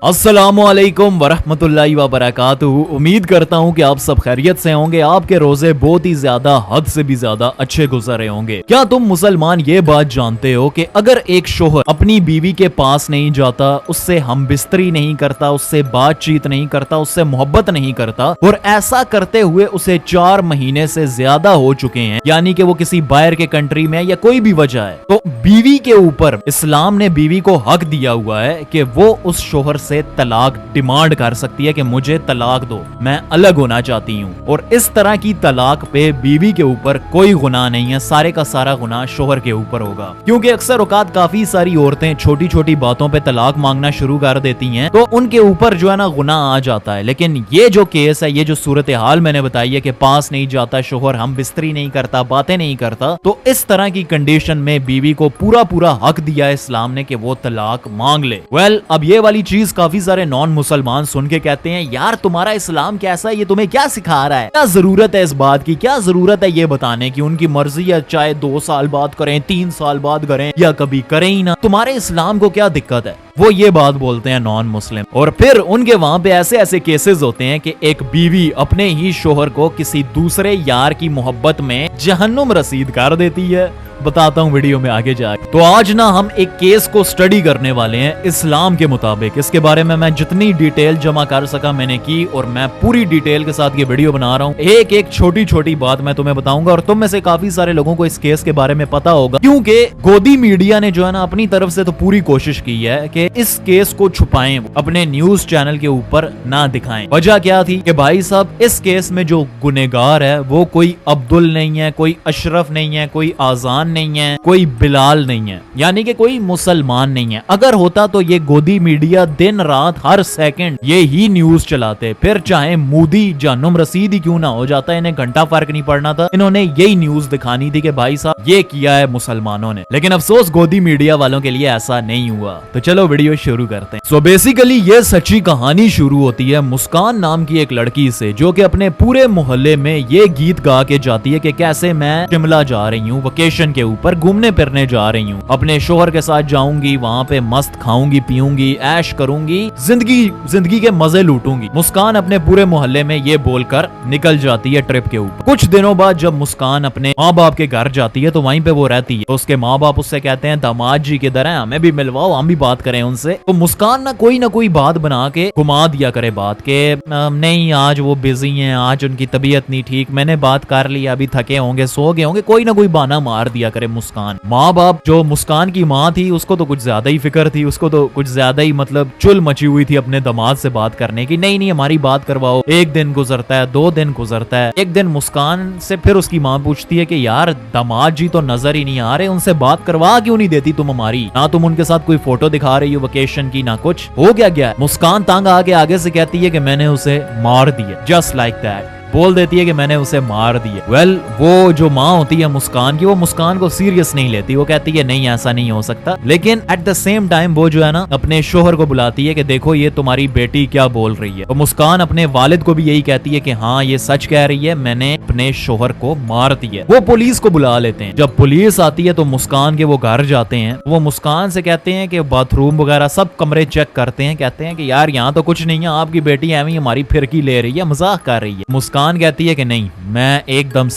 अस्सलामुअलैकुम वरहमतुल्लाहि वबरकातुहू। उम्मीद करता हूँ कि आप सब खैरियत से होंगे। आपके रोजे बहुत ही ज्यादा, हद से भी ज्यादा अच्छे गुजर रहे होंगे। क्या तुम मुसलमान ये बात जानते हो कि अगर एक शोहर अपनी बीवी के पास नहीं जाता, उससे हम बिस्तरी नहीं करता, उससे बातचीत नहीं करता, उससे मोहब्बत नहीं करता, और ऐसा करते हुए उसे 4 महीने से ज्यादा हो चुके हैं, यानी कि वो किसी बाहर के कंट्री में या कोई भी वजह है, तो बीवी के ऊपर इस्लाम ने बीवी को हक दिया हुआ है कि वो उस शोहर से तलाक डिमांड कर सकती है कि मुझे तलाक दो, मैं अलग होना चाहती हूँ। और इस तरह की तलाक पे बीवी के ऊपर कोई गुनाह नहीं है, सारे का सारा गुनाह शोहर के ऊपर होगा। क्योंकि अक्सर औकात काफी सारी औरतें छोटी छोटी बातों पे तलाक मांगना शुरू कर देती हैं, तो उनके ऊपर जो है ना गुनाह आ जाता है। लेकिन ये जो केस है, ये जो सूरत हाल मैंने बताई है कि पास नहीं जाता शोहर, हम बिस्तरी नहीं करता, बातें नहीं करता, तो इस तरह की कंडीशन में बीवी को पूरा पूरा हक दिया है इस्लाम ने कि वो तलाक मांग ले। अब ये वाली चीज काफी सारे नॉन मुसलमान सुन के कहते हैं, यार तुम्हारा इस्लाम कैसा है, ये तुम्हें क्या सिखा रहा है, क्या जरूरत है इस बात की, क्या जरूरत है ये बताने की, उनकी मर्जी है, चाहे 2 साल बाद करें, 3 साल बाद करें, या कभी करें ही ना, तुम्हारे इस्लाम को क्या दिक्कत है। वो ये बात बोलते हैं नॉन मुस्लिम। और फिर उनके वहां पे ऐसे ऐसे केसेस होते हैं कि एक बीवी अपने ही शोहर को किसी दूसरे यार की मोहब्बत में जहन्नुम रसीद कर देती है। बताता हूँ वीडियो में आगे जाके। तो आज ना हम एक केस को स्टडी करने वाले हैं इस्लाम के मुताबिक। इसके बारे में मैं जितनी डिटेल जमा कर सका मैंने की, और मैं पूरी डिटेल के साथ ये वीडियो बना रहा हूँ। एक एक छोटी छोटी बात मैं तुम्हें बताऊंगा, और तुम में से काफी सारे लोगों को इस केस के बारे में पता होगा, क्योंकि गोदी मीडिया ने जो है ना अपनी तरफ से तो पूरी कोशिश की है कि इस केस को छुपाएं, अपने न्यूज चैनल के ऊपर ना दिखाएं। वजह क्या थी कि भाई साहब, इस केस में जो गुनहगार है वो कोई अब्दुल नहीं है, कोई अशरफ नहीं है, कोई आजान नहीं है, कोई बिलाल नहीं है, यानी कि कोई मुसलमान नहीं है। अगर होता तो ये गोदी मीडिया दिन रात हर सेकंड ये ही न्यूज चलाते, फिर चाहे मोदी जहन्नुम रसीद ही क्यों ना हो जाता, इन्हें घंटा फर्क नहीं पड़ना था, इन्होंने यही न्यूज दिखानी थी कि भाई साहब ये किया है मुसलमानों ने। लेकिन अफसोस गोदी मीडिया वालों के लिए ऐसा नहीं हुआ। तो चलो वीडियो शुरू करते हैं। बेसिकली ये सच्ची कहानी शुरू होती है मुस्कान नाम की एक लड़की से, जो कि अपने पूरे मोहल्ले में ये गीत गा के जाती है कि कैसे मैं शिमला जा रही हूँ, वेकेशन के ऊपर घूमने फिरने जा रही हूँ, अपने शोहर के साथ जाऊंगी, वहाँ पे मस्त खाऊंगी पीऊंगी, ऐश करूंगी, जिंदगी के मजे लूटूंगी। मुस्कान अपने पूरे मोहल्ले में ये बोलकर निकल जाती है ट्रिप के ऊपर। कुछ दिनों बाद जब मुस्कान अपने माँ बाप के घर जाती है, तो वहीं पे वो रहती है। तो उसके माँ बाप उससे कहते हैं, दामाद जी किधर हैं, हमें भी मिलवाओ, हम भी बात करें उनसे। तो मुस्कान ना कोई बात बना के घुमा दिया करे बात के, नहीं आज वो बिजी हैं, आज उनकी तबीयत नहीं ठीक, मैंने बात कर ली, अभी थके होंगे, सो गए होंगे, कोई ना कोई बहाना मार दिया करे मुस्कान। माँ बाप, जो मुस्कान की माँ थी, उसको तो कुछ ज्यादा ही फिक्र थी, उसको तो कुछ ज्यादा ही मतलब चुल मची हुई थी अपने दामाद से बात करने की। नहीं हमारी बात करवाओ। एक दिन गुजरता है, 2 दिन गुजरता है। एक दिन मुस्कान से फिर उसकी माँ पूछती है कि यार दामाद जी तो नजर ही नहीं आ रहे, उनसे बात करवा क्यों नहीं देती तुम हमारी, ना तुम उनके साथ कोई फोटो दिखा रही हो वेकेशन की, ना कुछ, हो क्या गया। मुस्कान तंग आके आगे से कहती है कि मैंने उसे मार दिया, जस्ट लाइक दैट, बोल देती है कि मैंने उसे मार दिया। वो जो माँ होती है मुस्कान की, वो मुस्कान को सीरियस नहीं लेती, वो कहती है नहीं ऐसा नहीं हो सकता। लेकिन एट द सेम टाइम वो जो है ना अपने शोहर को बुलाती है कि देखो ये तुम्हारी बेटी क्या बोल रही है। तो मुस्कान अपने वालिद को भी यही कहती है कि हाँ ये सच कह रही है, मैंने अपने शोहर को मार दिया। वो पुलिस को बुला लेते हैं। जब पुलिस आती है तो मुस्कान के वो घर जाते हैं। वो मुस्कान से कहते हैं कि बाथरूम वगैरह सब कमरे चेक करते हैं, कहते हैं कि यार यहाँ तो कुछ नहीं है, आपकी बेटी एवं हमारी फिरकी ले रही है, मजाक कर रही है। मुस्कान कहती है कि नहीं मैं एकदम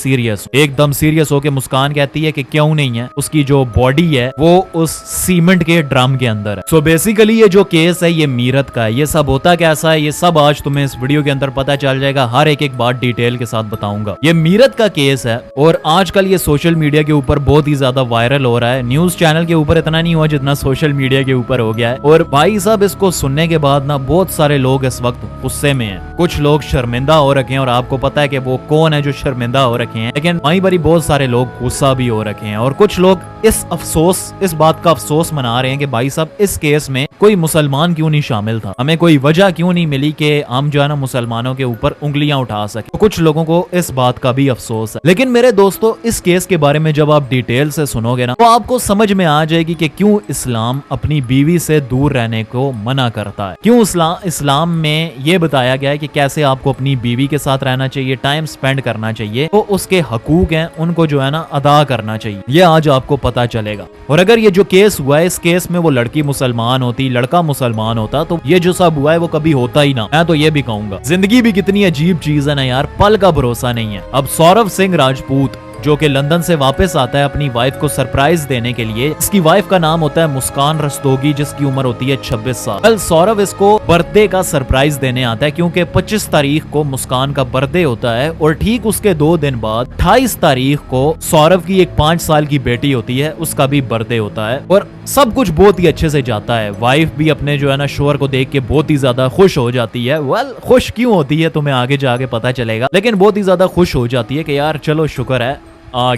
सीरियस होके मुस्कान कहती है कि क्यों नहीं है, उसकी जो बॉडी है वो उस सीमेंट के ड्रम के अंदर है। बेसिकली ये जो केस है ये मीरत का है। ये सब होता कैसा है ये सब आज तुम्हें इस वीडियो के अंदर पता चल जाएगा, हर एक बात डिटेल के साथ बताऊंगा। ये मीरत का केस है, और आजकल ये सोशल मीडिया के ऊपर बहुत ही ज्यादा वायरल हो रहा है। न्यूज चैनल के ऊपर इतना नहीं हुआ जितना सोशल मीडिया के ऊपर हो गया है। और भाई साहब इसको सुनने के बाद ना बहुत सारे लोग इस वक्त गुस्से में हैं, कुछ लोग शर्मिंदा हो रखे हैं, और आपको पता है कि वो कौन है जो शर्मिंदा हो रखे हैं। लेकिन वहीं पर ही बहुत सारे लोग गुस्सा भी हो रखे हैं, और कुछ लोग इस बात का अफसोस मना रहे हैं कि भाई साहब इस केस में कोई मुसलमान क्यों नहीं शामिल था, हमें कोई वजह क्यों नहीं मिली कि हम जो है ना मुसलमानों के ऊपर उंगलियां उठा सके। तो कुछ लोगों को इस बात का भी अफसोस है। लेकिन मेरे दोस्तों, इस केस के बारे में जब आप डिटेल से सुनोगे ना, तो आपको समझ में आ जाएगी कि क्यों इस्लाम अपनी बीवी से दूर रहने को मना करता है, क्यों इस्लाम में ये बताया गया है कि कैसे आपको अपनी बीवी के साथ रहना रहना चाहिए, टाइम स्पेंड करना चाहिए, तो उसके हकूक हैं उनको जो है ना अदा करना चाहिए। ये आज आपको पता चलेगा। और अगर ये जो केस हुआ है, इस केस में वो लड़की मुसलमान होती, लड़का मुसलमान होता, तो ये जो सब हुआ है वो कभी होता ही ना। मैं तो ये भी कहूंगा, जिंदगी भी कितनी अजीब चीज है ना यार, पल का भरोसा नहीं है। अब सौरभ सिंह राजपूत जो कि लंदन से वापस आता है अपनी वाइफ को सरप्राइज देने के लिए। इसकी वाइफ का नाम होता है मुस्कान रस्तोगी, जिसकी उम्र होती है 26 साल। कल सौरभ इसको बर्थडे का सरप्राइज देने आता है, क्योंकि 25 तारीख को मुस्कान का बर्थडे होता है और ठीक उसके 2 दिन बाद 28 तारीख को सौरभ की एक 5 साल की बेटी होती है, उसका भी बर्थडे होता है। और सब कुछ बहुत ही अच्छे से जाता है। वाइफ भी अपने जो है ना शोहर को देख के बहुत ही ज्यादा खुश हो जाती है। वेल, खुश क्यों होती है तुम्हें आगे जाके पता चलेगा, लेकिन बहुत ही ज्यादा खुश हो जाती है कि यार चलो शुक्र है आ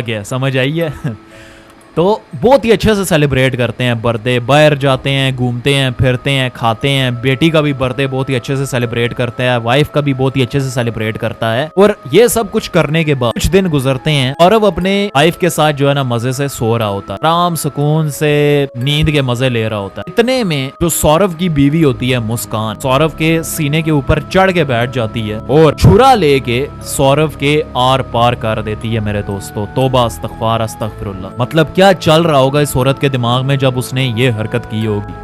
गया, समझ आई है। तो बहुत ही अच्छे से सेलिब्रेट करते हैं बर्थडे, बाहर जाते हैं, घूमते हैं, फिरते हैं, खाते हैं। बेटी का भी बर्थडे बहुत ही अच्छे से सेलिब्रेट करते हैं, वाइफ का भी बहुत ही अच्छे से सेलिब्रेट करता है। और ये सब कुछ करने के बाद कुछ दिन गुजरते हैं और अब अपने वाइफ के साथ जो है ना मजे से सो रहा होता है, आराम सुकून से नींद के मजे ले रहा होता है। इतने में जो सौरभ की बीवी होती है मुस्कान, सौरभ के सीने के ऊपर चढ़ के बैठ जाती है और छुरा लेके सौरभ के आर पार कर देती है। मेरे दोस्तों, तौबा अस्तगफार अस्तगफिरुल्लाह। मतलब क्या चल रहा होगा इस औरत के दिमाग में जब उसने ये हरकत की होगी।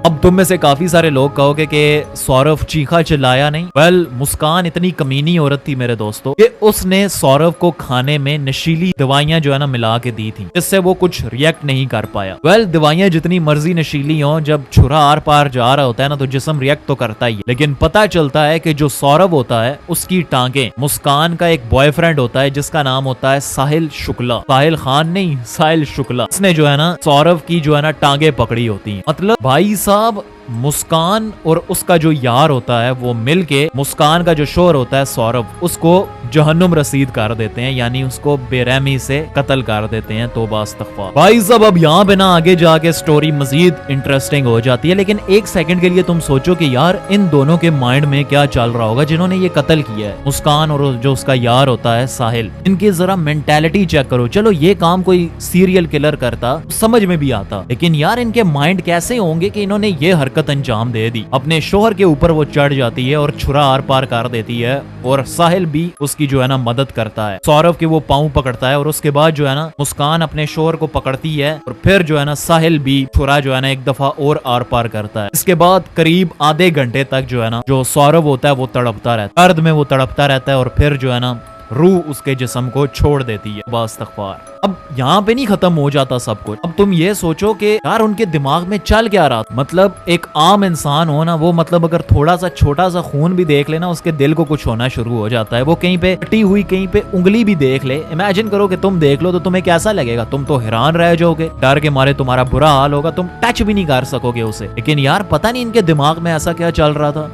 अब तुम में से काफी सारे लोग कहोगे कि सौरभ चीखा चिल्लाया नहीं। वेल, मुस्कान इतनी कमीनी औरत थी मेरे दोस्तों कि उसने सौरभ को खाने में नशीली दवाइयां जो है ना मिला के दी थी, जिससे वो कुछ रिएक्ट नहीं कर पाया। वेल, दवाइयां जितनी मर्जी नशीली हो, जब छुरा आर पार जा रहा होता है ना तो जिस्म रिएक्ट तो करता ही है। लेकिन पता चलता है कि जो सौरभ होता है उसकी टांगे मुस्कान का एक बॉयफ्रेंड होता है जिसका नाम होता है साहिल शुक्ला, साहिल खान नहीं, साहिल शुक्ला। उसने जो है ना सौरभ की जो है ना टांगे पकड़ी होती है। मतलब भाई साहब, मुस्कान और उसका जो यार होता है वो मिलके मुस्कान का जो शोहर होता है सौरभ, उसको जहन्नुम रसीद कर देते हैं, यानी उसको बेरहमी से कत्ल कर देते हैं। तौबा अस्तगफार। भाई साहब, अब यहाँ पे ना आगे जाके स्टोरी मजीद इंटरेस्टिंग हो जाती है, लेकिन एक सेकंड के लिए तुम सोचो कि यार इन दोनों के माइंड में क्या चल रहा होगा जिन्होंने ये कत्ल किया है, मुस्कान और जो उसका यार होता है साहिल। इनकी जरा मेंटेलिटी चेक करो। चलो ये काम कोई सीरियल किलर करता समझ में भी आता, लेकिन यार इनके माइंड कैसे होंगे कि इन्होंने ये हरकत अंजाम दे दी। अपने शोहर के ऊपर वो चढ़ जाती है और छुरा आर पार कर देती है और साहिल भी उसकी जो है ना मदद करता है। सौरभ के वो पांव पकड़ता है और उसके बाद जो है ना मुस्कान अपने शोहर को पकड़ती है और फिर जो है ना साहिल भी छुरा जो है ना एक दफा और आर पार करता है। इसके बाद करीब आधे घंटे तक जो है ना जो सौरभ होता है वो तड़पता रहता है, दर्द में वो तड़पता रहता है और फिर जो है ना रूह उसके जिस्म को छोड़ देती है। इस्तग़फ़ार। अब यहाँ पे नहीं खत्म हो जाता सब कुछ। अब तुम ये सोचो कि यार उनके दिमाग में चल क्या रहा था। मतलब एक आम इंसान हो ना, वो मतलब अगर थोड़ा सा छोटा सा खून भी देख लेना उसके दिल को कुछ होना शुरू हो जाता है। वो कहीं पे कटी हुई कहीं पे उंगली भी देख ले, इमेजिन करो कि तुम देख लो तो तुम्हें कैसा लगेगा। तुम तो हैरान रह जाओगे, डर के मारे तुम्हारा बुरा हाल होगा, तुम टच भी नहीं कर सकोगे उसे। लेकिन यार पता नहीं इनके दिमाग में ऐसा क्या चल रहा था।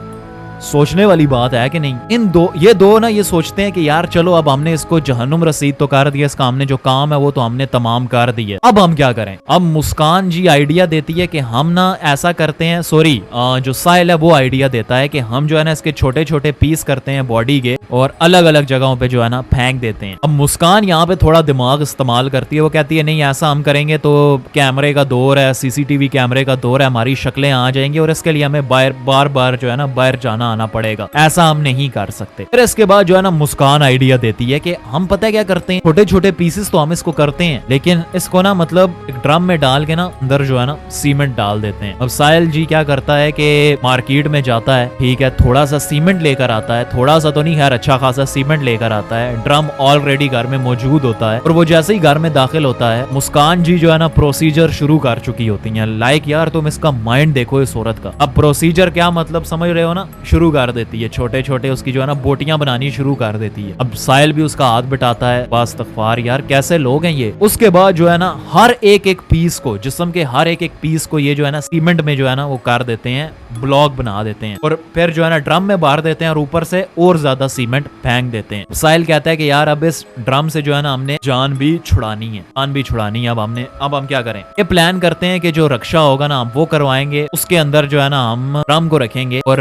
सोचने वाली बात है कि नहीं। ये दो ना ये सोचते हैं कि यार चलो अब हमने इसको जहन्नुम रसीद तो कर दिया, इसका हमने जो काम है वो तो हमने तमाम कर दिया, अब हम क्या करें। अब मुस्कान जी आइडिया देती है कि हम ना ऐसा करते हैं, सॉरी जो साहिल है वो आइडिया देता है कि हम जो है ना इसके छोटे छोटे पीस करते हैं बॉडी के और अलग अलग जगहों पे जो है ना फेंक देते हैं। अब मुस्कान यहाँ पे थोड़ा दिमाग इस्तेमाल करती है। वो कहती है नहीं ऐसा हम करेंगे तो कैमरे का दौर है, सीसीटीवी कैमरे का दौर है, हमारी शक्लें आ जाएंगी और इसके लिए हमें बार बार जो है ना बाहर जाना आना पड़ेगा, ऐसा हम नहीं कर सकते। फिर इसके बाद जो है ना मुस्कान आइडिया देती है कि हम पता है क्या करते हैं, छोटे छोटे पीसेस तो हम इसको करते हैं लेकिन इसको ना मतलब एक ड्रम में डाल के ना अंदर जो है ना सीमेंट डाल देते हैं। अब साहिल जी क्या करता है कि मार्केट में जाता है, ठीक है, थोड़ा सा सीमेंट लेकर आता है, थोड़ा सा तो नहीं खैर अच्छा खासा सीमेंट लेकर आता है। ड्रम ऑलरेडी घर में मौजूद होता है और वो जैसे ही घर में दाखिल होता है मुस्कान जी जो है ना प्रोसीजर शुरू कर चुकी होती है। लाइक यार तुम इसका माइंड देखो इस औरत का। अब प्रोसीजर क्या मतलब समझ रहे हो ना, शुरू कर देती है, छोटे छोटे उसकी जो है ना बोटियां बनानी शुरू कर देती है। अब साहिल भी उसका हाथ बिठाता है। इस्तग़फ़ार यार कैसे लोग हैं ये। उसके बाद जो है ना हर एक पीस को, जिस्म के हर एक पीस को ये जो है ना सीमेंट में जो है ना वो कर देते हैं, ब्लॉक बना देते हैं और फिर जो है ना ड्रम में भर देते हैं और ऊपर से और ज्यादा सीमेंट फेंक देते हैं। साहिल कहता है कि यार अब इस ड्रम से जो है ना हमने जान भी छुड़ानी है, जान भी छुड़ानी है। अब हम क्या करें, ये प्लान करते हैं कि जो रक्षा होगा ना वो करवाएंगे, उसके अंदर जो है ना हम ड्रम को रखेंगे और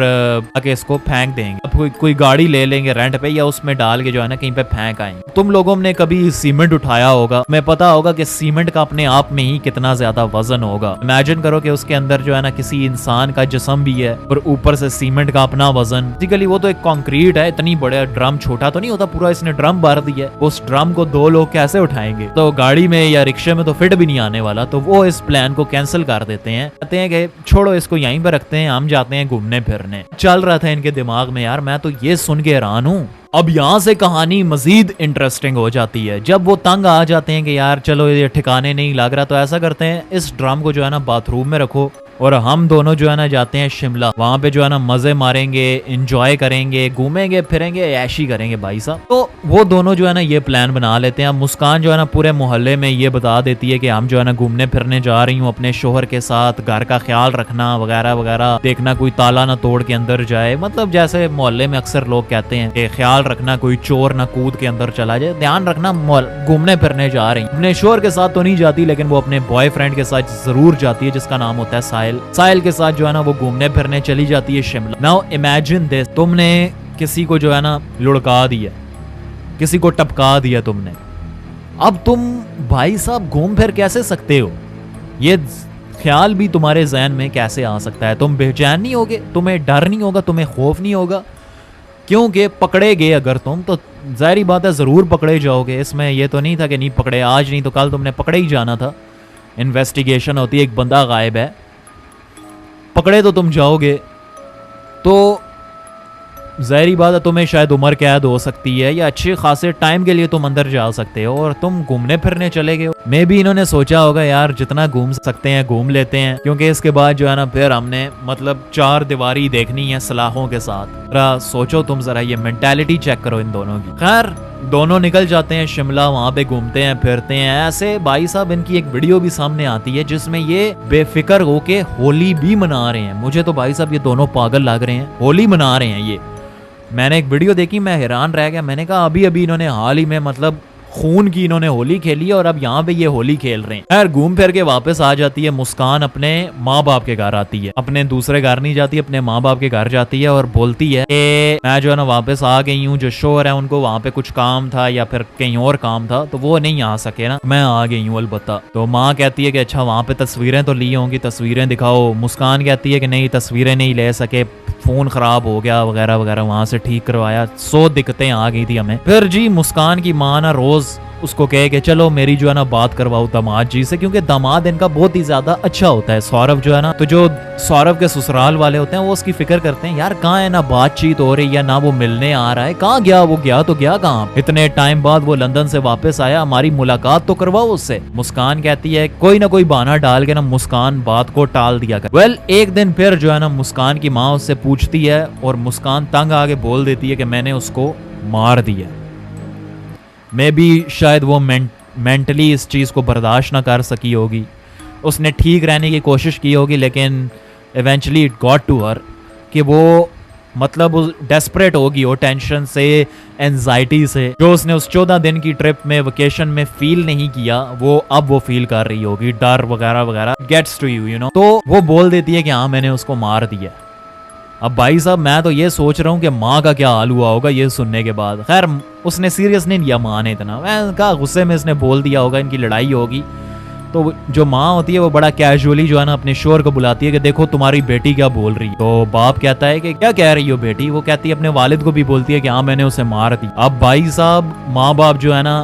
के इसको फेंक देंगे। अब कोई गाड़ी ले लेंगे रेंट पे या उसमें डाल के जो है ना कहीं पे फेंक आएंगे। तुम लोगों ने कभी सीमेंट उठाया होगा, मैं पता होगा कि सीमेंट का अपने आप में ही कितना ज्यादा वजन होगा। इमेजिन करो कि उसके अंदर जो है ना किसी इंसान का जिस्म भी है और ऊपर से सीमेंट का अपना वजन। बेसिकली वो तो एक कंक्रीट है, इतनी बड़ा ड्रम छोटा तो नहीं होता, पूरा इसने ड्रम भर दिया है। उस ड्रम को 2 लोग कैसे उठाएंगे? तो गाड़ी में या रिक्शे में तो फिट भी नहीं आने वाला। तो वो इस प्लान को कैंसिल कर देते हैं, कहते हैं कि छोड़ो इसको यहीं पर रखते हैं, हम जाते हैं घूमने फिरने। चल रहा था इनके दिमाग में यार, मैं तो ये सुन के हैरान हूँ। अब यहाँ से कहानी मजीद इंटरेस्टिंग हो जाती है। जब वो तंग आ जाते हैं कि यार चलो ये ठिकाने नहीं लग रहा, तो ऐसा करते हैं इस ड्रम को जो है ना बाथरूम में रखो और हम दोनों जो है ना जाते हैं शिमला। वहां पे जो है ना मजे मारेंगे, एंजॉय करेंगे, घूमेंगे फिरेंगे, ऐशी करेंगे भाई साहब। तो वो दोनों जो है ना ये प्लान बना लेते हैं। मुस्कान जो है ना पूरे मोहल्ले में ये बता देती है कि हम जो है ना घूमने फिरने जा रही हूँ अपने शोहर के साथ, घर का ख्याल रखना वगैरह वगैरह, देखना कोई ताला ना तोड़ के अंदर जाए। मतलब जैसे मोहल्ले में अक्सर लोग कहते हैं कि ख्याल रखना कोई चोर ना कूद के अंदर चला जाए, ध्यान रखना, घूमने फिरने जा रही हूँ। अपने शोहर के साथ तो नहीं जाती, लेकिन वो अपने बॉयफ्रेंड के साथ जरूर जाती है जिसका नाम होता है साहिल के साथ जो है ना वो घूमने फिरने चली जाती है शिमला। नाउ इमेजिन दिस, तुमने किसी को जो है ना लुढ़का दिया, किसी को टपका दिया तुमने। अब तुम भाई साहब घूम फिर कैसे सकते हो? ये ख्याल भी तुम्हारे जहन में कैसे आ सकता है? तुम बेचैन नहीं होगे? तुम्हें डर नहीं होगा? तुम्हें खौफ नहीं होगा? क्योंकि पकड़े गए अगर तुम, तो जाहिर बात है जरूर पकड़े जाओगे। इसमें यह तो नहीं था कि नहीं पकड़े, आज नहीं तो कल तुमने पकड़े ही जाना था। इन्वेस्टिगेशन होती है, एक बंदा गायब है, पकड़े तो तुम जाओगे। तो ज़ाहिरी बात है तुम्हें शायद उम्र कैद हो सकती है या अच्छे खासे टाइम के लिए तुम अंदर जा सकते हो, और तुम घूमने फिरने चले गए हो। मे भी इन्होंने सोचा होगा यार जितना घूम सकते हैं घूम लेते हैं, क्योंकि इसके बाद जो है ना फिर हमने मतलब 4 दीवारी देखनी है सलाखों के साथ। जरा सोचो तुम, जरा ये मेंटालिटी चेक करो इन दोनों की। खैर दोनों निकल जाते हैं शिमला, वहां पे घूमते हैं फिरते हैं। ऐसे भाई साहब इनकी एक वीडियो भी सामने आती है जिसमें ये बेफिक्र होके होली भी मना रहे हैं। मुझे तो भाई साहब ये दोनों पागल लग रहे हैं, होली मना रहे हैं ये। मैंने एक वीडियो देखी, मैं हैरान रह गया। मैंने कहा अभी अभी इन्होंने हाल ही में मतलब खून की इन्होंने होली खेली और अब यहाँ पे ये होली खेल रहे हैं। खैर घूम फिर के वापस आ जाती है मुस्कान, अपने माँ बाप के घर आती है, अपने दूसरे घर नहीं जाती, अपने माँ बाप के घर जाती है और बोलती है कि मैं जो है ना वापस आ गई हूँ। जो शोहर है उनको वहाँ पे कुछ काम था या फिर कहीं और काम था तो वो नहीं आ सके ना, मैं आ गई हूँ अलबत्ता। तो माँ कहती है कि अच्छा वहाँ पे तस्वीरें तो ली होंगी, तस्वीरें दिखाओ। मुस्कान कहती है कि नहीं तस्वीरें नहीं ले सके, फोन खराब हो गया वगैरह वगैरह, वहां से ठीक करवाया, 100 दिक्कतें आ गई थी हमें। फिर जी मुस्कान की माँ ना रोज उसको कहे कि चलो मेरी जो है ना बात करवाओ दामाद जी से, क्योंकि दामाद इनका बहुत ही ज्यादा अच्छा होता है। सौरभ जो है ना, तो जो सौरभ के ससुराल वाले होते हैं वो उसकी फिक्र करते हैं यार कहाँ है, ना बातचीत हो रही है ना वो मिलने आ रहा है, कहाँ गया वो, गया तो गया कहाँ, इतने टाइम बाद वो लंदन से वापस आया, हमारी मुलाकात तो करवाओ उससे। मुस्कान कहती है कोई ना कोई बहाना डाल के ना मुस्कान बात को टाल दिया कर। वेल एक दिन फिर जो है ना मुस्कान की माँ उससे पूछती है और मुस्कान तंग आके बोल देती है कि मैंने उसको मार दिया। मे बी शायद वो मेंटली इस चीज़ को बर्दाश्त ना कर सकी होगी, उसने ठीक रहने की कोशिश की होगी, लेकिन eventually it got to her कि वो मतलब डेस्परेट होगी वो टेंशन से, एंजाइटी से, जो उसने उस 14 दिन की ट्रिप में वेकेशन में फील नहीं किया वो अब वो फील कर रही होगी, डर वगैरह वगैरह गेट्स टू यू नो। तो वो बोल देती है कि हाँ मैंने उसको मार दिया। अब भाई साहब मैं तो ये सोच रहा हूँ कि माँ का क्या हाल हुआ होगा ये सुनने के बाद। खैर उसने सीरियस नहीं लिया माँ ने इतना, मैं कहा गुस्से में इसने बोल दिया होगा, इनकी लड़ाई होगी। तो जो माँ होती है वो बड़ा कैजुअली जो है ना अपने शोहर को बुलाती है कि देखो तुम्हारी बेटी क्या बोल रही है। तो बाप कहता है कि क्या कह रही हो बेटी? वो कहती है अपने वालिद को भी बोलती है कि हाँ मैंने उसे मार दी। अब भाई साहब माँ बाप जो है ना,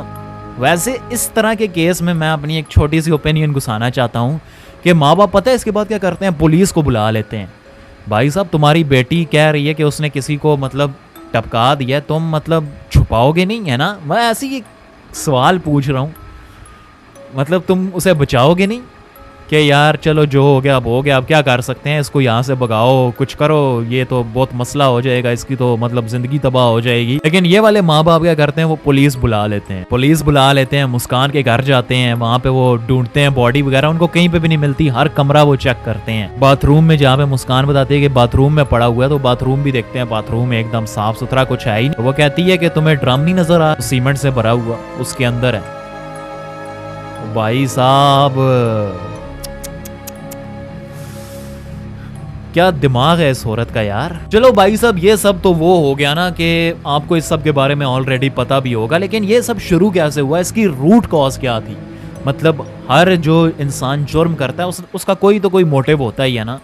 वैसे इस तरह के केस में मैं अपनी एक छोटी सी ओपिनियन घुसाना चाहता हूँ कि माँ बाप पता है इसके बाद क्या करते हैं, पुलिस को बुला लेते हैं। भाई साहब तुम्हारी बेटी कह रही है कि उसने किसी को मतलब टपका दिया, तुम मतलब छुपाओगे नहीं है ना? मैं ऐसे ही सवाल पूछ रहा हूँ, मतलब तुम उसे बचाओगे नहीं कि यार चलो जो हो गया अब हो गया, अब क्या कर सकते हैं, इसको यहाँ से भगाओ, कुछ करो, ये तो बहुत मसला हो जाएगा, इसकी तो मतलब जिंदगी तबाह हो जाएगी। लेकिन ये वाले माँ बाप क्या करते हैं, वो पुलिस बुला लेते हैं, मुस्कान के घर जाते हैं, वहाँ पे वो ढूंढते हैं बॉडी वगैरह, उनको कहीं पे भी नहीं मिलती, हर कमरा वो चेक करते हैं। बाथरूम में जहाँ पे मुस्कान बताती है कि बाथरूम में पड़ा हुआ है, तो बाथरूम भी देखते हैं, बाथरूम में एकदम साफ सुथरा कुछ है ही नहीं। वो कहती है कि तुम्हें ड्रम नहीं नजर आ, सीमेंट से भरा हुआ उसके अंदर है। भाई साहब क्या दिमाग है इस औरत का यार। चलो भाई साहब, ये सब तो वो हो गया ना कि आपको इस सब के बारे में ऑलरेडी पता भी होगा, लेकिन ये सब शुरू कैसे हुआ, इसकी रूट कॉज क्या थी। मतलब हर जो इंसान जुर्म करता है उसका कोई तो कोई मोटिव होता ही है ना,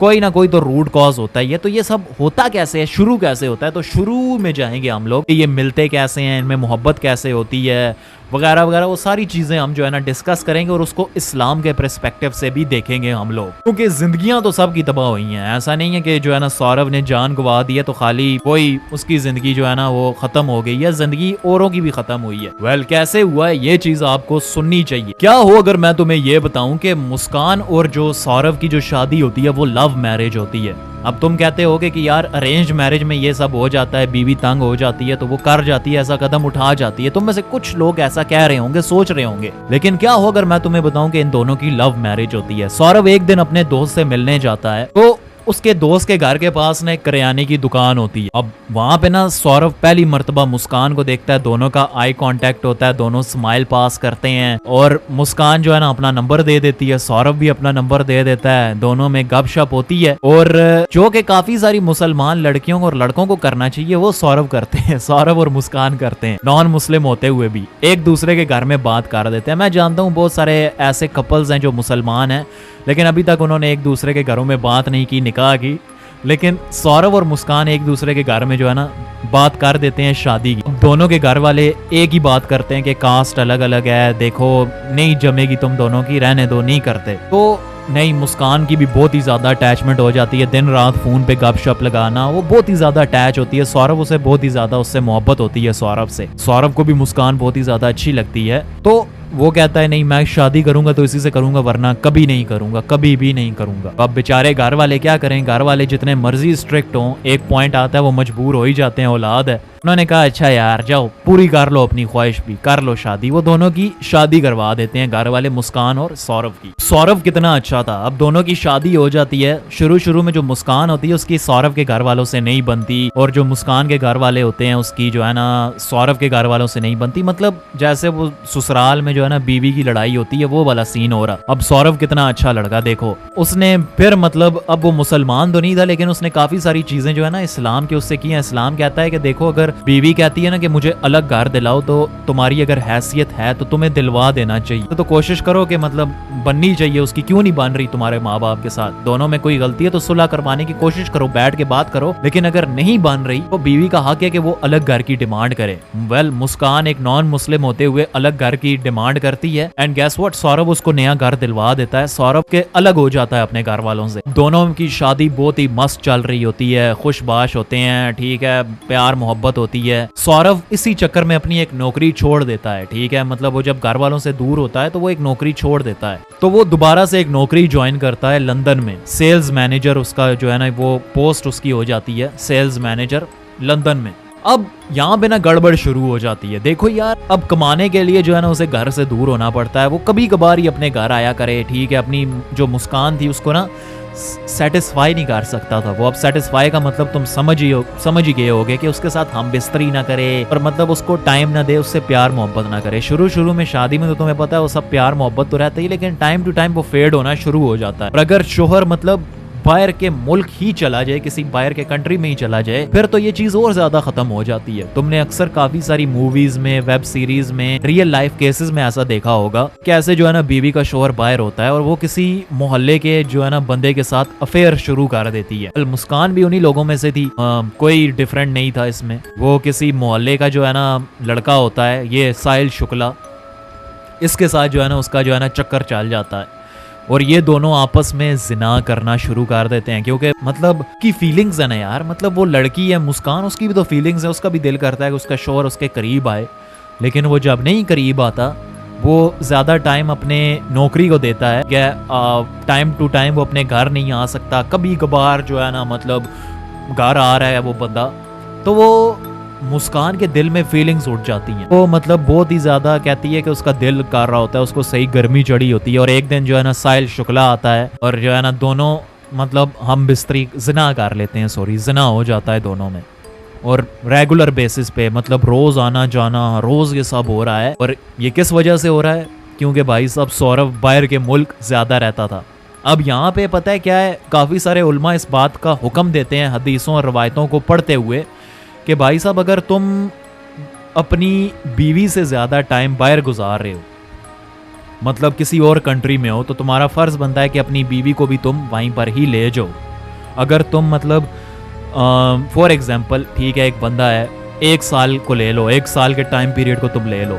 कोई ना कोई तो रूट कॉज होता ही है। तो ये सब होता कैसे है, शुरू कैसे होता है, तो शुरू में जाएंगे हम लोग कि ये मिलते कैसे हैं, इनमें मोहब्बत कैसे होती है वगैरह वगैरह, वो सारी चीज़ें हम जो है ना डिस्कस करेंगे और उसको इस्लाम के पर्सपेक्टिव से भी देखेंगे हम लोग, क्योंकि जिंदगियां तो सबकी तबाह हुई हैं। ऐसा नहीं है कि जो है ना सौरभ ने जान गवा दी है तो खाली कोई उसकी जिंदगी जो है ना वो खत्म हो गई है, जिंदगी औरों की भी खत्म हुई है। वेल, कैसे हुआ है ये चीज आपको सुननी चाहिए। क्या हो अगर मैं तुम्हें ये बताऊं कि मुस्कान और जो सौरभ की जो शादी होती है वो लव मैरिज होती है। अब तुम कहते होगे कि यार अरेंज मैरिज में ये सब हो जाता है, बीवी तंग हो जाती है तो वो कर जाती है, ऐसा कदम उठा जाती है। तुम में से कुछ लोग ऐसा कह रहे होंगे, सोच रहे होंगे, लेकिन क्या हो अगर मैं तुम्हें बताऊं कि इन दोनों की लव मैरिज होती है। सौरभ एक दिन अपने दोस्त से मिलने जाता है तो उसके दोस्त के घर के पास ना एक करियाने की दुकान होती है। अब वहां पे ना सौरभ पहली मर्तबा मुस्कान को देखता है, दोनों का आई कांटेक्ट होता है, दोनों स्माइल पास करते हैं और मुस्कान जो है ना अपना नंबर दे देती है, सौरभ भी अपना नंबर दे देता है, दोनों में गपशप होती है। और जो कि काफी सारी मुसलमान लड़कियों और लड़कों को करना चाहिए वो सौरभ करते हैं, सौरभ और मुस्कान करते हैं, नॉन मुस्लिम होते हुए भी एक दूसरे के घर में बात कर देते हैं। मैं जानता हूँ बहुत सारे ऐसे कपल्स हैं जो मुसलमान हैं लेकिन अभी तक उन्होंने एक दूसरे के घरों में बात नहीं की, निकाह की, लेकिन सौरभ और मुस्कान एक दूसरे के घर में जो है ना बात कर देते हैं शादी की। दोनों के घर वाले एक ही बात करते हैं कि कास्ट अलग अलग है, देखो नहीं जमेगी तुम दोनों की, रहने दो, नहीं करते। तो नहीं, मुस्कान की भी बहुत ही ज्यादा अटैचमेंट हो जाती है, दिन रात फोन पे गपशप लगाना, वो बहुत ही ज्यादा अटैच होती है। सौरभ उसे बहुत ही ज्यादा उससे मोहब्बत होती है सौरभ से, सौरभ को भी मुस्कान बहुत ही ज्यादा अच्छी लगती है। तो वो कहता है नहीं मैं शादी करूंगा तो इसी से करूंगा वरना कभी नहीं करूंगा, कभी भी नहीं करूंगा। अब बेचारे घर वाले क्या करें, घर वाले जितने मर्जी स्ट्रिक्ट हों, एक पॉइंट आता है वो मजबूर हो ही जाते हैं, औलाद है। उन्होंने कहा अच्छा यार जाओ पूरी कर लो अपनी ख्वाहिश भी, कर लो शादी। वो दोनों की शादी करवा देते हैं घर वाले, मुस्कान और सौरभ की। सौरभ कितना अच्छा था, अब दोनों की शादी हो जाती है। शुरू में जो मुस्कान होती है उसकी सौरभ के घर वालों से नहीं बनती और जो मुस्कान के घर वाले होते हैं उसकी जो है ना सौरभ के घर वालों से नहीं बनती। मतलब जैसे वो ससुराल में जो है ना बीवी की लड़ाई होती है वो वाला सीन हो रहा। अब सौरभ कितना अच्छा लड़का, देखो उसने फिर मतलब अब वो मुसलमान तो नहीं था लेकिन उसने काफी सारी चीजें जो है ना इस्लाम के उससे की हैं। इस्लाम कहता है कि देखो अगर बीवी कहती है ना कि मुझे अलग घर दिलाओ तो तुम्हारी अगर हैसियत है तो तुम्हें दिलवा देना चाहिए। तो कोशिश करो कि मतलब बननी चाहिए उसकी, क्यों नहीं बन रही तुम्हारे माँ बाप के साथ, दोनों में कोई गलती है तो सुलह करवाने की कोशिश करो, बैठ के बात करो। लेकिन अगर नहीं बन रही तो बीवी का हक है कि वो अलग घर की डिमांड करे। वेल, मुस्कान एक नॉन मुस्लिम होते हुए अलग घर की डिमांड करती है एंड गैस व्हाट, सौरभ उसको नया घर दिलवा देता है, सौरभ के अलग हो जाता है अपने घर वालों से। दोनों की शादी बहुत ही मस्त चल रही होती है, खुशबाश होते हैं, ठीक है, प्यार मोहब्बत होती है। सौरभ इसी चक्कर में अपनी एक नौकरी छोड़ देता है, ठीक है, मतलब वो जब घर वालों से दूर होता है तो वो एक नौकरी छोड़ देता है। तो वो दोबारा से एक नौकरी ज्वाइन करता है लंदन में, सेल्स मैनेजर उसका जो है ना वो पोस्ट उसकी हो जाती है, सेल्स मैनेजर लंदन में। अब यहाँ पे ना गड़बड़ शुरू हो जाती है। देखो यार, अब कमाने के लिए जो है ना उसे घर से दूर होना पड़ता है, वो कभी कभार ही अपने घर आया करे, ठीक है। अपनी जो मुस्कान थी उसको ना सेटिस्फाई नहीं कर सकता था वो। अब सेटिस्फाई का मतलब तुम समझ ही गए होगे कि उसके साथ हम बिस्तरी ना करे और मतलब उसको टाइम ना दे, उससे प्यार मोहब्बत ना करे। शुरू में शादी में तो तुम्हें पता है वो सब प्यार मोहब्बत तो रहता ही, लेकिन टाइम टू टाइम वो फेड होना शुरू हो जाता है। और अगर शोहर मतलब बाहर के मुल्क ही चला जाए, किसी बाहर के कंट्री में ही चला जाए, फिर तो ये चीज और ज्यादा खत्म हो जाती है। तुमने अक्सर काफी सारी मूवीज में, वेब सीरीज में, रियल लाइफ केसेस में ऐसा देखा होगा कैसे जो है ना बीवी का शोहर बाहर होता है और वो किसी मोहल्ले के जो है ना बंदे के साथ अफेयर शुरू कर देती है। मुस्कान भी उन्हीं लोगों में से थी, कोई डिफरेंट नहीं था इसमें। वो किसी मोहल्ले का जो है ना लड़का होता है, ये साहिल शुक्ला, इसके साथ जो है ना उसका जो है ना चक्कर चल जाता है और ये दोनों आपस में जिना करना शुरू कर देते हैं। क्योंकि मतलब की फीलिंग्स है ना यार, मतलब वो लड़की है मुस्कान, उसकी भी तो फीलिंग्स है, उसका भी दिल करता है कि उसका शोहर उसके करीब आए, लेकिन वो जब नहीं करीब आता वो ज्यादा टाइम अपने नौकरी को देता है कि टाइम टू टाइम वो अपने घर नहीं आ सकता, कभी कभार जो है ना मतलब घर आ रहा है वो बंदा, तो वो मुस्कान के दिल में फीलिंग्स उठ जाती हैं। वो मतलब बहुत ही ज्यादा कहती है कि उसका दिल कर रहा होता है, उसको सही गर्मी चढ़ी होती है। और एक दिन जो है ना साहिल शुक्ला आता है और जो है ना दोनों मतलब हम बिस्तरी जिना कर लेते हैं, जिना हो जाता है दोनों में और रेगुलर बेसिस पे, मतलब रोज आना जाना, रोज ये सब हो रहा है। और ये किस वजह से हो रहा है? क्योंकि भाई साहब सौरभ बाहर के मुल्क ज्यादा रहता था, अब यहाँ पे पता है क्या है, काफ़ी सारे उलमा इस बात का हुक्म देते हैं हदीसों और रवायतों को पढ़ते हुए कि भाई साहब अगर तुम अपनी बीवी से ज़्यादा टाइम बाहर गुजार रहे हो, मतलब किसी और कंट्री में हो, तो तुम्हारा फ़र्ज़ बनता है कि अपनी बीवी को भी तुम वहीं पर ही ले जाओ। अगर तुम मतलब फॉर एग्ज़ाम्पल ठीक है, एक बंदा है 1 साल को ले लो, 1 साल के टाइम पीरियड को तुम ले लो,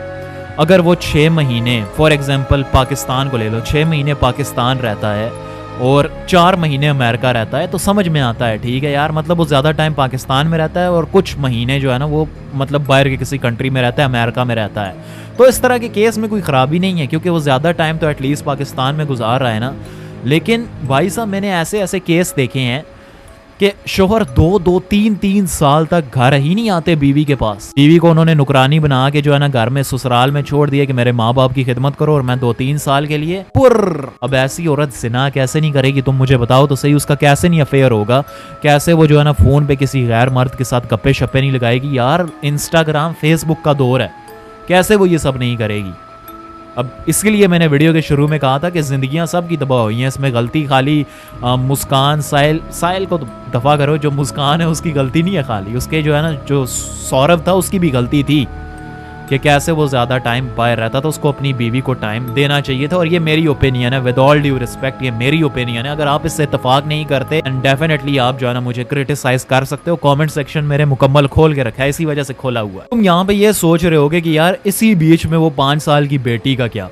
अगर वो 6 महीने फॉर एग्ज़ाम्पल पाकिस्तान को ले लो, 6 महीने पाकिस्तान रहता है और 4 महीने अमेरिका रहता है, तो समझ में आता है ठीक है यार, मतलब वो ज़्यादा टाइम पाकिस्तान में रहता है और कुछ महीने जो है ना वो मतलब बाहर के किसी कंट्री में रहता है, अमेरिका में रहता है। तो इस तरह के केस में कोई ख़राबी नहीं है, क्योंकि वो ज़्यादा टाइम तो एटलीस्ट पाकिस्तान में गुजार रहा है ना। लेकिन भाई साहब मैंने ऐसे ऐसे केस देखे हैं कि शोहर 2-2, 3-3 साल तक घर ही नहीं आते बीवी के पास। बीवी को उन्होंने नुकरानी बना के जो है ना घर में ससुराल में छोड़ दिया कि मेरे माँ बाप की खिदमत करो और मैं 2-3 साल के लिए पुर। अब ऐसी औरत ज़िना कैसे नहीं करेगी, तुम मुझे बताओ तो सही, उसका कैसे नहीं अफेयर होगा, कैसे वो जो है ना फ़ोन पे किसी गैर मर्द के साथ गप्पे शप्पे नहीं लगाएगी। यार इंस्टाग्राम फेसबुक का दौर है, कैसे वो ये सब नहीं करेगी। अब इसके लिए मैंने वीडियो के शुरू में कहा था कि ज़िंदगियां सब की तबाह हुई हैं, इसमें गलती खाली मुस्कान साहिल को दफ़ा करो, जो मुस्कान है उसकी गलती नहीं है, खाली उसके जो है ना जो सौरभ था उसकी भी गलती थी कि कैसे वो ज़्यादा टाइम बाहर रहता था, उसको अपनी बीवी को टाइम देना चाहिए था। और ये मेरी ओपिनियन है, विद ऑल ड्यू रिस्पेक्ट, ये मेरी ओपिनियन है। अगर आप इससे इत्तेफाक नहीं करते एंड डेफिनेटली आप जो है ना मुझे क्रिटिसाइज कर सकते हो, कमेंट सेक्शन मेरे मुकम्मल खोल के रखा है, इसी वजह से खोला हुआ है। तुम यहाँ पे ये सोच रहे होगे कि यार इसी बीच में वो 5 साल की बेटी का क्या,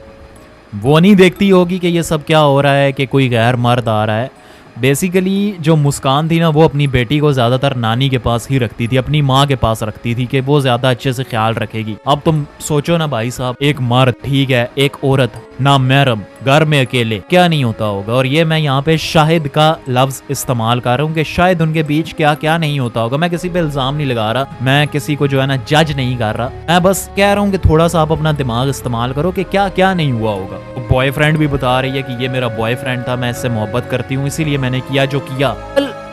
वो नहीं देखती होगी कि ये सब क्या हो रहा है, कि कोई गैर मर्द आ रहा है। बेसिकली जो मुस्कान थी ना वो अपनी बेटी को ज़्यादातर नानी के पास ही रखती थी, अपनी माँ के पास रखती थी कि वो ज़्यादा अच्छे से ख्याल रखेगी। अब तुम सोचो ना भाई साहब, एक मर्द ठीक है, एक औरत ना महरम घर में अकेले, क्या नहीं होता होगा। और ये मैं यहाँ पे शाहिद का लफ्ज इस्तेमाल कर रहा हूँ कि शायद उनके बीच क्या क्या नहीं होता होगा। मैं किसी पे इल्ज़ाम नहीं लगा रहा, मैं किसी को जो है ना जज नहीं कर रहा, मैं बस कह रहा हूँ कि थोड़ा सा आप अपना दिमाग इस्तेमाल करो कि क्या क्या नहीं हुआ होगा। बॉयफ्रेंड भी बता रही है कि ये मेरा बॉयफ्रेंड था, मैं इससे मोहब्बत करती हूँ, इसीलिए मैंने किया जो किया।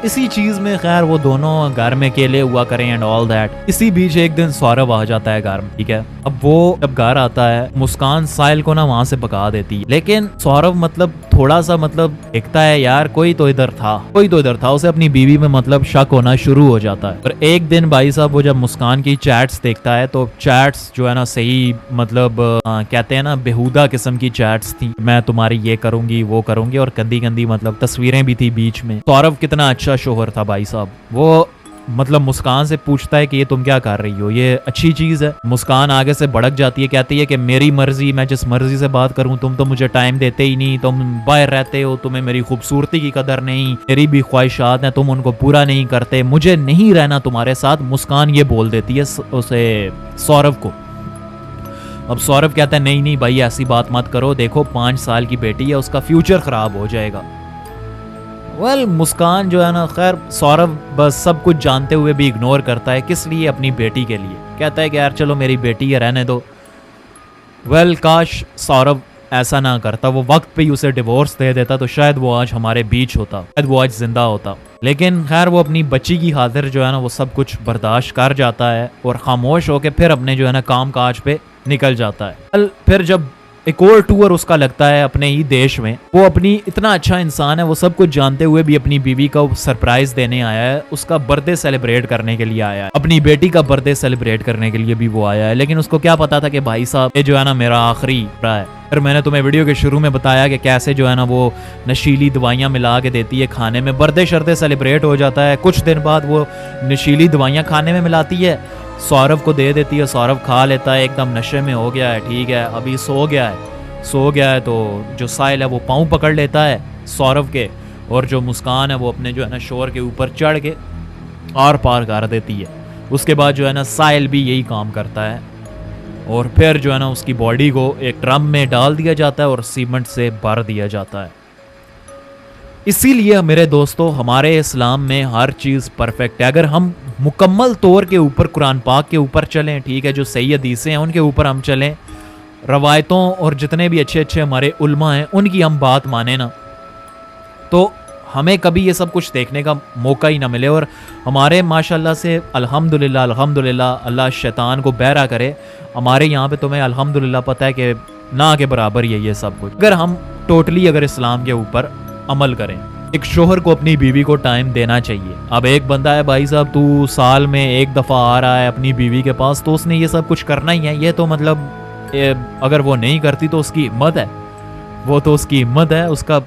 इसी चीज में खैर वो दोनों घर में अकेले हुआ करें एंड ऑल दैट। इसी बीच एक दिन सौरभ आ जाता है घर में, ठीक है। अब वो जब घर आता है, मुस्कान साहिल को ना वहां से भगा देती है, लेकिन सौरभ मतलब थोड़ा सा मतलब देखता है यार कोई तो इधर था, उसे अपनी बीवी में मतलब शक होना शुरू हो जाता है। और एक दिन भाई साहब वो जब मुस्कान की चैट्स देखता है तो चैट्स जो है ना सही मतलब कहते हैं ना बेहुदा किस्म की चैट्स थी, मैं तुम्हारी ये करूंगी वो करूंगी, और गंदी गंदी मतलब तस्वीरें भी थी बीच में। सौरभ कितना अच्छा शोहर था भाई साहब, वो मतलब मुस्कान से पूछता है कि ये तुम क्या कर रही हो, ये अच्छी चीज है। मुस्कान आगे से भड़क जाती है, कहती है कि मेरी मर्जी, मैं जिस मर्जी से बात करूं, तुम तो मुझे टाइम देते ही नहीं, तुम बाहर रहते हो, तुम्हें मेरी खूबसूरती की कदर नहीं, मेरी भी ख्वाहिशात हैं, तुम उनको पूरा नहीं करते, मुझे नहीं रहना तुम्हारे साथ। मुस्कान ये बोल देती है उसे सौरभ को। अब सौरभ कहता है नहीं भाई ऐसी बात मत करो, देखो 5 साल की बेटी है, उसका फ्यूचर खराब हो जाएगा। मुस्कान जो है ना खैर सौरभ बस सब कुछ जानते हुए भी इग्नोर करता है, किस लिए, अपनी बेटी के लिए। कहता है कि यार चलो मेरी बेटी है, रहने दो। काश सौरभ ऐसा ना करता, वो वक्त पे ही उसे डिवोर्स दे देता तो शायद वो आज हमारे बीच होता, शायद वो आज जिंदा होता। लेकिन खैर वो अपनी बच्ची की खातिर जो है ना वो सब कुछ बर्दाश्त कर जाता है और खामोश होकर फिर अपने जो है ना काम काज पे निकल जाता है। फिर जब एक और टूर उसका लगता है अपने ही देश में, वो अपनी इतना अच्छा इंसान है, वो सब कुछ जानते हुए भी अपनी बीवी का सरप्राइज देने आया है, उसका बर्थडे सेलिब्रेट करने के लिए आया है, अपनी बेटी का बर्थडे सेलिब्रेट करने के लिए भी वो आया है। लेकिन उसको क्या पता था कि भाई साहब ये जो है ना मेरा आखिरी है। फिर मैंने तुम्हें वीडियो के शुरू में बताया कि कैसे जो है ना वो नशीली दवाइयाँ मिला के देती है खाने में, बर्थडे शर्दे सेलिब्रेट हो जाता है, कुछ दिन बाद वो नशीली दवाइयाँ खाने में मिलाती है, सौरभ को दे देती है, सौरभ खा लेता है, एकदम नशे में हो गया है, ठीक है, अभी सो गया है। तो जो साहिल है वो पाँव पकड़ लेता है सौरभ के, और जो मुस्कान है वो अपने जो है ना शोर के ऊपर चढ़ के आर पार कर देती है। उसके बाद जो है ना साहिल भी यही काम करता है, और फिर जो है ना उसकी बॉडी को एक ड्रम में डाल दिया जाता है और सीमेंट से भर दिया जाता है। इसीलिए मेरे दोस्तों हमारे इस्लाम में हर चीज़ परफेक्ट है। अगर हम मुकम्मल तौर के ऊपर कुरान पाक के ऊपर चलें, ठीक है, जो सही हदीसें हैं उनके ऊपर हम चलें, रवायतों और जितने भी अच्छे अच्छे हमारे उल्मा हैं उनकी हम बात माने ना, तो हमें कभी ये सब कुछ देखने का मौका ही ना मिले। और हमारे माशाल्लाह से अल्हम्दुलिल्लाह अल्लाह शैतान को बहरा करे, हमारे यहाँ पे तुम्हें अल्हम्दुलिल्लाह पता है कि ना के बराबर ही है ये सब कुछ। अगर हम टोटली अगर इस्लाम के ऊपर अमल करें। एक शोहर को अपनी बीवी को टाइम देना चाहिए। अब एक बंदा है भाई साहब, तू साल में एक दफ़ा आ रहा है अपनी बीवी के पास, तो उसने ये सब कुछ करना ही है। ये तो मतलब अगर वो नहीं करती तो उसकी हिम्मत है, वो तो उसकी हिम्मत है, उसका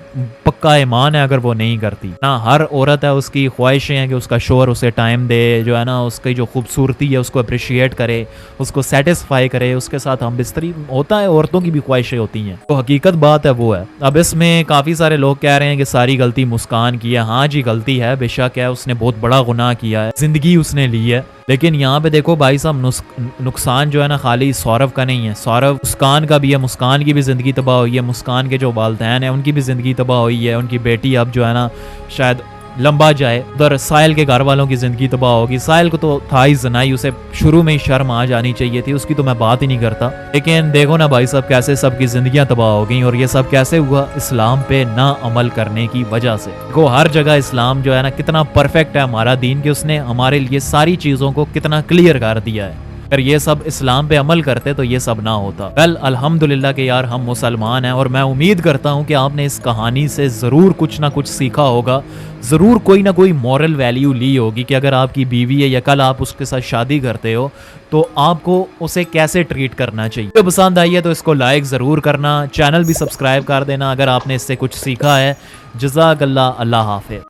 पक्का ईमान है अगर वो नहीं करती ना। हर औरत है, उसकी ख्वाहिशें हैं कि उसका शोहर उसे टाइम दे, जो है ना उसकी जो खूबसूरती है उसको अप्रिशिएट करे, उसको सेटिस्फाई करे, उसके साथ हम बिस्तरी होता है। औरतों की भी ख्वाहिशें होती हैं, तो हकीकत बात है वो है। अब इसमें काफ़ी सारे लोग कह रहे हैं कि सारी गलती मुस्कान की है। हाँ जी, गलती है, बेशक है, उसने बहुत बड़ा गुनाह किया है, जिंदगी उसने ली है। लेकिन यहाँ पे देखो भाई साहब, नुकसान जो है ना खाली सौरभ का नहीं है, सौरभ मुस्कान का भी है। मुस्कान की भी ज़िंदगी तबाह हुई है, मुस्कान के जो वालिदैन हैं उनकी भी ज़िंदगी तबाह हुई है। उनकी बेटी अब जो है ना शायद लंबा जाए, उधर साहिल के घर वालों की ज़िंदगी तबाह होगी। साहिल को तो था ही जनाई, उसे शुरू में ही शर्म आ जानी चाहिए थी, उसकी तो मैं बात ही नहीं करता। लेकिन देखो ना भाई साहब कैसे सबकी ज़िंदगियां तबाह हो गई, और ये सब कैसे हुआ? इस्लाम पे ना अमल करने की वजह से। देखो हर जगह इस्लाम जो है ना कितना परफेक्ट है हमारा दीन, कि उसने हमारे लिए सारी चीज़ों को कितना क्लियर कर दिया है। अगर ये सब इस्लाम पे अमल करते तो ये सब ना होता। वेल अल्हम्दुलिल्लाह के यार हम मुसलमान हैं, और मैं उम्मीद करता हूँ कि आपने इस कहानी से ज़रूर कुछ ना कुछ सीखा होगा, ज़रूर कोई ना कोई मॉरल वैल्यू ली होगी कि अगर आपकी बीवी है या कल आप उसके साथ शादी करते हो तो आपको उसे कैसे ट्रीट करना चाहिए। तो पसंद आई है तो इसको लाइक ज़रूर करना, चैनल भी सब्सक्राइब कर देना अगर आपने इससे कुछ सीखा है। जज़ाकल्लाह, अल्लाह हाफ़िज़।